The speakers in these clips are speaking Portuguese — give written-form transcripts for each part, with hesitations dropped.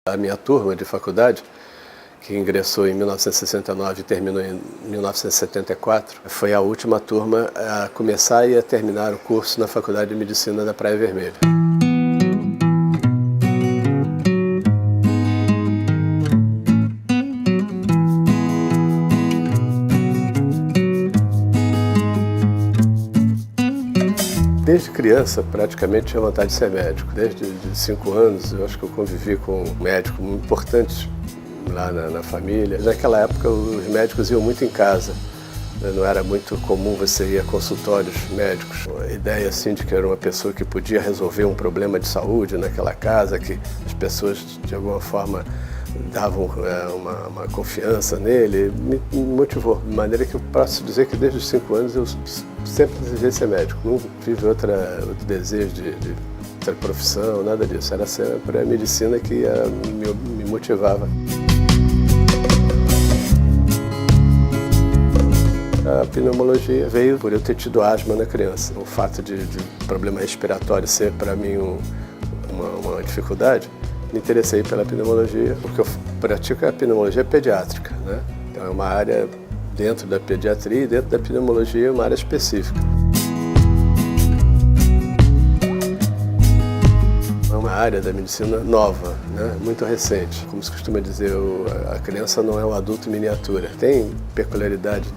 A minha turma de faculdade, que ingressou em 1969 e terminou em 1974, foi a última turma a começar e a terminar o curso na Faculdade de Medicina da Praia Vermelha. Desde criança, praticamente tinha vontade de ser médico. Desde 5 anos, eu acho que eu convivi com médicos muito importantes lá na família. Naquela época, os médicos iam muito em casa. Não era muito comum você ir a consultórios médicos. A ideia assim de que era uma pessoa que podia resolver um problema de saúde naquela casa, que as pessoas de alguma forma davam uma confiança nele, me motivou. De maneira que eu posso dizer que desde os 5 anos eu sempre desejei ser médico. Não tive outro desejo de outra profissão, nada disso. Era sempre a medicina que me motivava. A pneumologia veio por eu ter tido asma na criança. O fato de problema respiratório ser para mim uma dificuldade, me interessei pela pneumologia, porque eu pratico a pneumologia pediátrica, né? Então é uma área dentro da pediatria e dentro da pneumologia uma área específica. É uma área da medicina nova, né? Muito recente. Como se costuma dizer, a criança não é um adulto em miniatura. Tem peculiaridade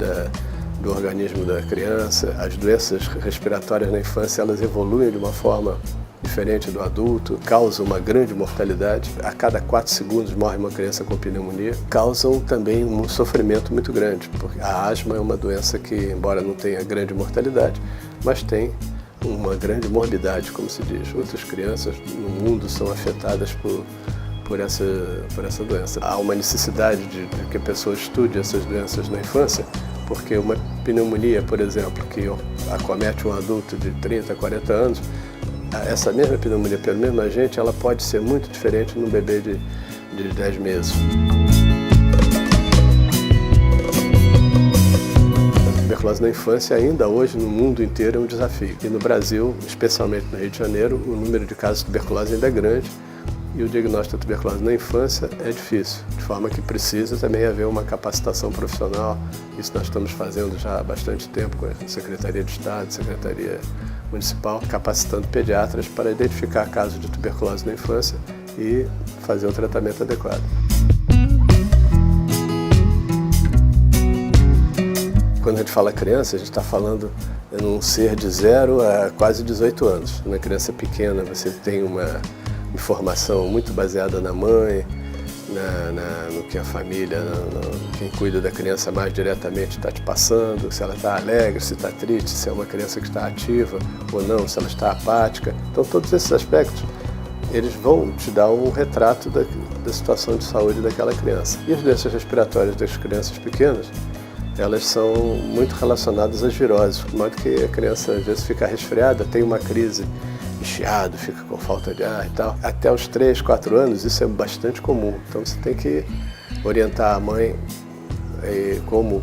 do organismo da criança. As doenças respiratórias na infância, elas evoluem de uma forma diferente do adulto, causam uma grande mortalidade. A cada 4 segundos morre uma criança com pneumonia. Causam também um sofrimento muito grande, porque a asma é uma doença que, embora não tenha grande mortalidade, mas tem uma grande morbidade, como se diz. Outras crianças no mundo são afetadas por essa doença. Há uma necessidade de que a pessoa estude essas doenças na infância, porque uma pneumonia, por exemplo, que acomete um adulto de 30, 40 anos, essa mesma pneumonia pelo mesmo agente, ela pode ser muito diferente num bebê de 10 meses. A tuberculose na infância ainda hoje no mundo inteiro é um desafio. E no Brasil, especialmente no Rio de Janeiro, o número de casos de tuberculose ainda é grande e o diagnóstico da tuberculose na infância é difícil, de forma que precisa também haver uma capacitação profissional. Isso nós estamos fazendo já há bastante tempo com a Secretaria de Estado, Secretaria Municipal, capacitando pediatras para identificar casos de tuberculose na infância e fazer o tratamento adequado. Quando a gente fala criança, a gente está falando em um ser de 0 a quase 18 anos. Uma criança pequena, você tem uma informação muito baseada na mãe, no que a família, quem cuida da criança mais diretamente está te passando, se ela está alegre, se está triste, se é uma criança que está ativa ou não, se ela está apática. Então todos esses aspectos, eles vão te dar um retrato da situação de saúde daquela criança. E as doenças respiratórias das crianças pequenas, elas são muito relacionadas às viroses, de modo que a criança às vezes fica resfriada, tem uma crise, chiado, fica com falta de ar e tal. Até os 3, 4 anos isso é bastante comum. Então você tem que orientar a mãe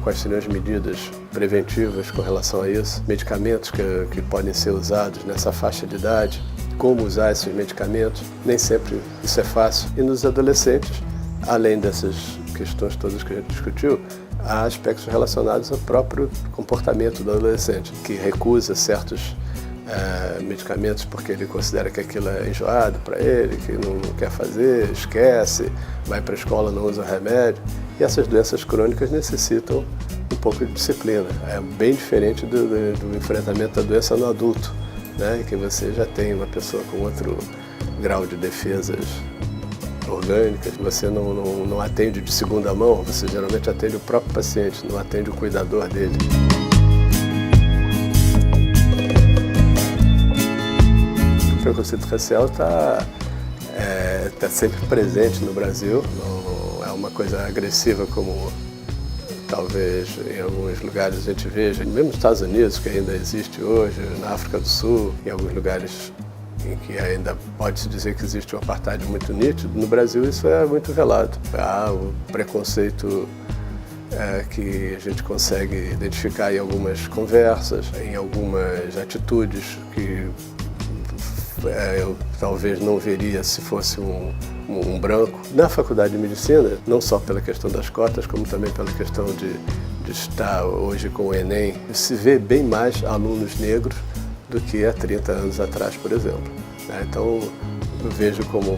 quais seriam as medidas preventivas com relação a isso, medicamentos que podem ser usados nessa faixa de idade, como usar esses medicamentos. Nem sempre isso é fácil. E nos adolescentes, além dessas questões todas que a gente discutiu, há aspectos relacionados ao próprio comportamento do adolescente, que recusa certos medicamentos porque ele considera que aquilo é enjoado para ele, que não quer fazer, esquece, vai para a escola, não usa remédio. E essas doenças crônicas necessitam um pouco de disciplina. É bem diferente do enfrentamento da doença no adulto, né? Em que você já tem uma pessoa com outro grau de defesas orgânicas. Você não atende de segunda mão, você geralmente atende o próprio paciente, não atende o cuidador dele. O preconceito racial está sempre presente no Brasil, não é uma coisa agressiva como talvez em alguns lugares a gente veja, mesmo nos Estados Unidos, que ainda existe hoje, na África do Sul, em alguns lugares em que ainda pode-se dizer que existe um apartheid muito nítido. No Brasil isso é muito velado. Há o preconceito que a gente consegue identificar em algumas conversas, em algumas atitudes que eu talvez não veria se fosse um um branco. Na faculdade de medicina, não só pela questão das cotas, como também pela questão de estar hoje com o Enem, se vê bem mais alunos negros do que há 30 anos atrás, por exemplo. Então, eu vejo como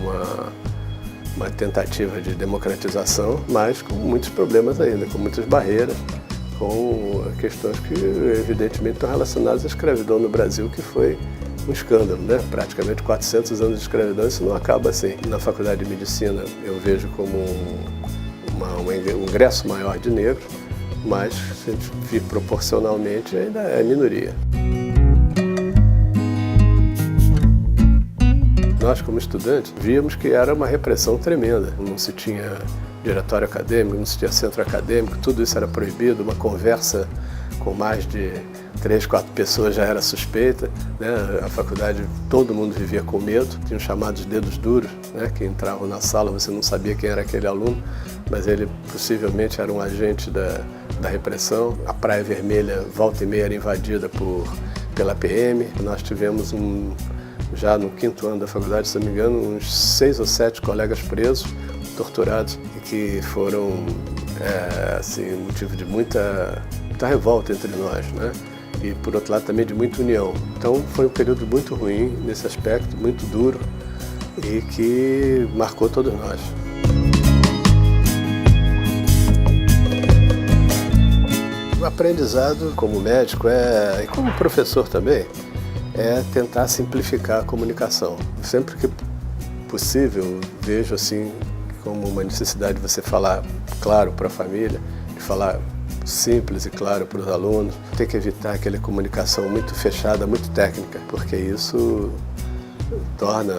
uma tentativa de democratização, mas com muitos problemas ainda, com muitas barreiras, com questões que evidentemente estão relacionadas à escravidão no Brasil, que foi um escândalo, né? Praticamente 400 anos de escravidão, isso não acaba assim. Na faculdade de medicina eu vejo como um ingresso maior de negros, mas se a gente vir proporcionalmente ainda é minoria. Nós, como estudantes, víamos que era uma repressão tremenda. Não se tinha diretório acadêmico, não se tinha centro acadêmico, tudo isso era proibido. Uma conversa com mais de 3, 4 pessoas já era suspeita, né? A faculdade, todo mundo vivia com medo. Tinha os chamados dedos duros, né? Que entravam na sala, você não sabia quem era aquele aluno, mas ele possivelmente era um agente da repressão. A Praia Vermelha, volta e meia, era invadida pela PM. Nós tivemos já no 5º ano da faculdade, se não me engano, uns 6 ou 7 colegas presos, torturados, e que foram assim, motivo de muita revolta entre nós, né? E, por outro lado, também de muita união. Então, foi um período muito ruim nesse aspecto, muito duro, e que marcou todos nós. O aprendizado como médico e como professor também, é tentar simplificar a comunicação. Sempre que possível, vejo assim como uma necessidade de você falar claro para a família, de falar simples e claro para os alunos. Tem que evitar aquela comunicação muito fechada, muito técnica, porque isso torna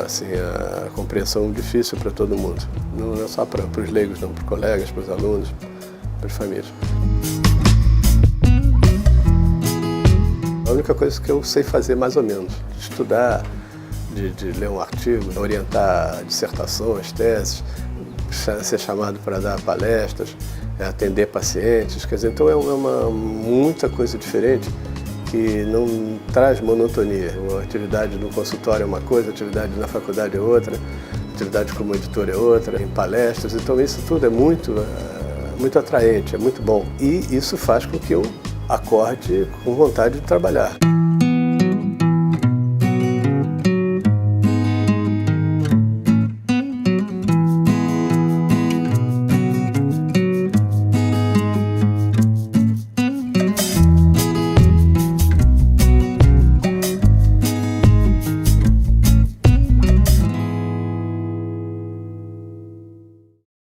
assim, a compreensão difícil para todo mundo. Não é só para os leigos, não, para os colegas, para os alunos, para as famílias. A única coisa que eu sei fazer mais ou menos, estudar, de ler um artigo, orientar dissertações, teses, ser chamado para dar palestras, atender pacientes, quer dizer, então é muita coisa diferente que não traz monotonia. Uma atividade no consultório é uma coisa, a atividade na faculdade é outra, a atividade como editor é outra, em palestras, então isso tudo é muito atraente, é muito bom. E isso faz com que eu acorde com vontade de trabalhar.